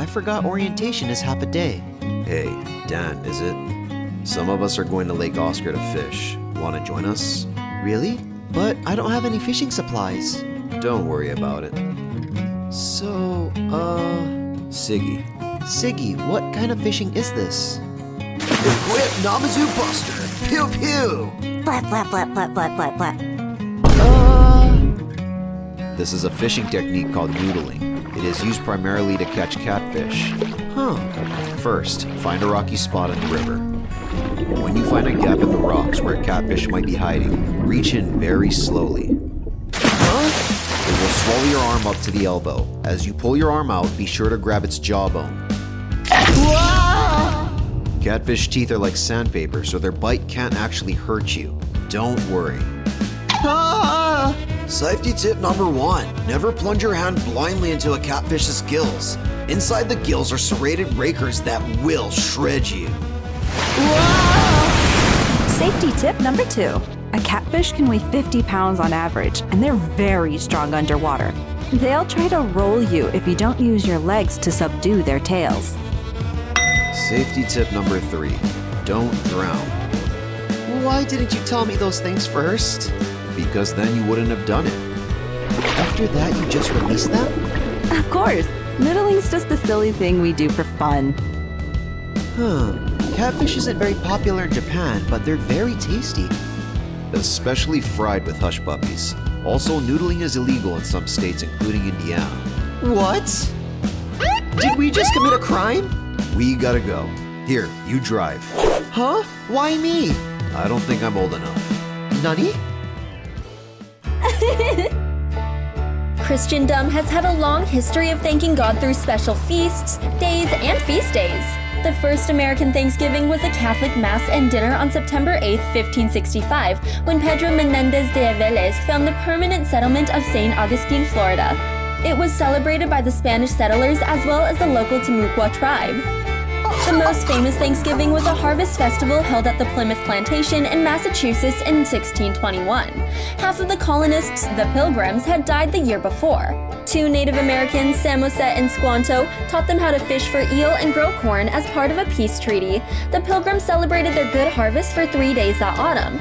forgot orientation is half a day. Hey, Dan, is it? Some of us are going to Lake Oscar to fish. Want to join us? Really? But I don't have any fishing supplies. Don't worry about it. So, Siggy. Siggy, what kind of fishing is this? Equip Namazu Buster! Pew pew! Blah, blah, blah, blah, blah, blah, blah. This is a fishing technique called noodling. It is used primarily to catch catfish. First, find a rocky spot in the river. When you find a gap in the rocks where a catfish might be hiding, reach in very slowly. It will swallow your arm up to the elbow. As you pull your arm out, be sure to grab its jawbone. Catfish teeth are like sandpaper, so their bite can't actually hurt you. Don't worry. Safety tip number 1. Never plunge your hand blindly into a catfish's gills. Inside the gills are serrated rakers that will shred you. Safety tip number 2. A catfish can weigh 50 pounds on average, and they're very strong underwater. They'll try to roll you if you don't use your legs to subdue their tails. Safety tip number 3. Don't drown. Why didn't you tell me those things first? Because then you wouldn't have done it. After that, you just released them? Of course, noodling's just a silly thing we do for fun. Catfish isn't very popular in Japan, but they're very tasty. Especially fried with hush puppies. Also, noodling is illegal in some states, including Indiana. What? Did we just commit a crime? We gotta go. Here, you drive. Huh? Why me? I don't think I'm old enough. Nani? Christendom has had a long history of thanking God through special feasts, days, and feast days. The first American Thanksgiving was a Catholic Mass and dinner on September 8, 1565, when Pedro Menendez de Aviles found the permanent settlement of St. Augustine, Florida. It was celebrated by the Spanish settlers as well as the local Timucua tribe. The most famous Thanksgiving was a harvest festival held at the Plymouth Plantation in Massachusetts in 1621. Half of the colonists, the Pilgrims, had died the year before. 2 Native Americans, Samoset and Squanto, taught them how to fish for eel and grow corn as part of a peace treaty. The Pilgrims celebrated their good harvest for 3 days that autumn.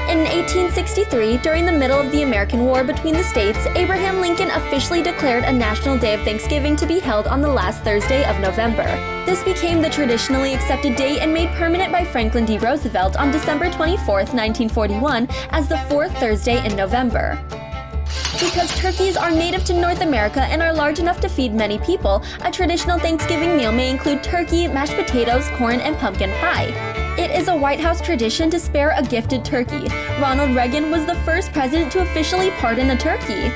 In 1863, during the middle of the American War between the states, Abraham Lincoln officially declared a national day of Thanksgiving to be held on the last Thursday of November. This became the traditionally accepted date and made permanent by Franklin D. Roosevelt on December 24, 1941, as the 4th Thursday in November. Because turkeys are native to North America and are large enough to feed many people, a traditional Thanksgiving meal may include turkey, mashed potatoes, corn, and pumpkin pie. It is a White House tradition to spare a gifted turkey. Ronald Reagan was the first president to officially pardon a turkey.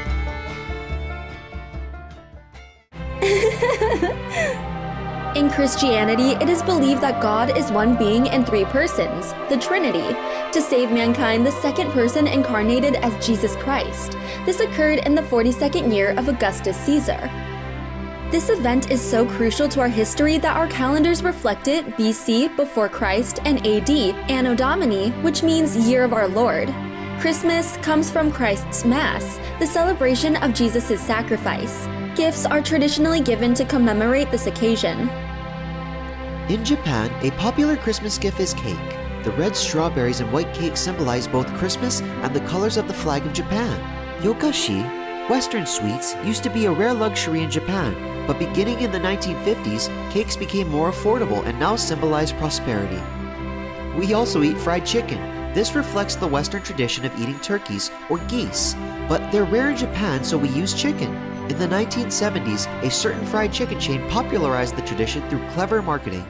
In Christianity, it is believed that God is one being in 3 persons, the Trinity. To save mankind, the second person incarnated as Jesus Christ. This occurred in the 42nd year of Augustus Caesar. This event is so crucial to our history that our calendars reflect it BC, before Christ, and AD, Anno Domini, which means Year of Our Lord. Christmas comes from Christ's Mass, the celebration of Jesus' sacrifice. Gifts are traditionally given to commemorate this occasion. In Japan, a popular Christmas gift is cake. The red strawberries and white cake symbolize both Christmas and the colors of the flag of Japan. Yokashi, Western sweets, used to be a rare luxury in Japan, but beginning in the 1950s, cakes became more affordable and now symbolize prosperity. We also eat fried chicken. This reflects the Western tradition of eating turkeys or geese, but they're rare in Japan, so we use chicken. In the 1970s, a certain fried chicken chain popularized the tradition through clever marketing.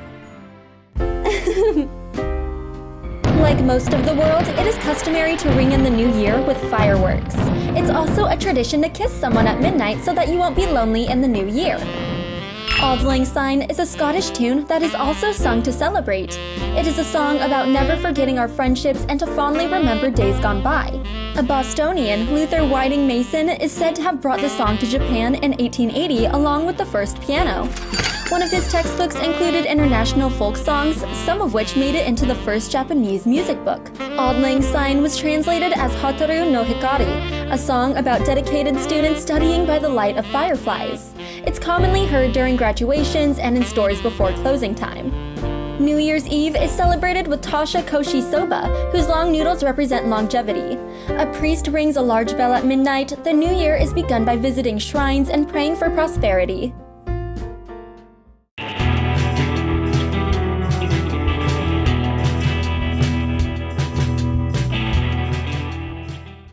Like most of the world, it is customary to ring in the new year with fireworks. It's also a tradition to kiss someone at midnight so that you won't be lonely in the new year. Auld Lang Syne is a Scottish tune that is also sung to celebrate. It is a song about never forgetting our friendships and to fondly remember days gone by. A Bostonian, Luther Whiting Mason, is said to have brought the song to Japan in 1880 along with the first piano. One of his textbooks included international folk songs, some of which made it into the first Japanese music book. Auld Lang Syne was translated as Hotaru no Hikari, a song about dedicated students studying by the light of fireflies. It's commonly heard during graduations and in stores before closing time. New Year's Eve is celebrated with Tasha Koshi Soba, whose long noodles represent longevity. A priest rings a large bell at midnight. The new year is begun by visiting shrines and praying for prosperity.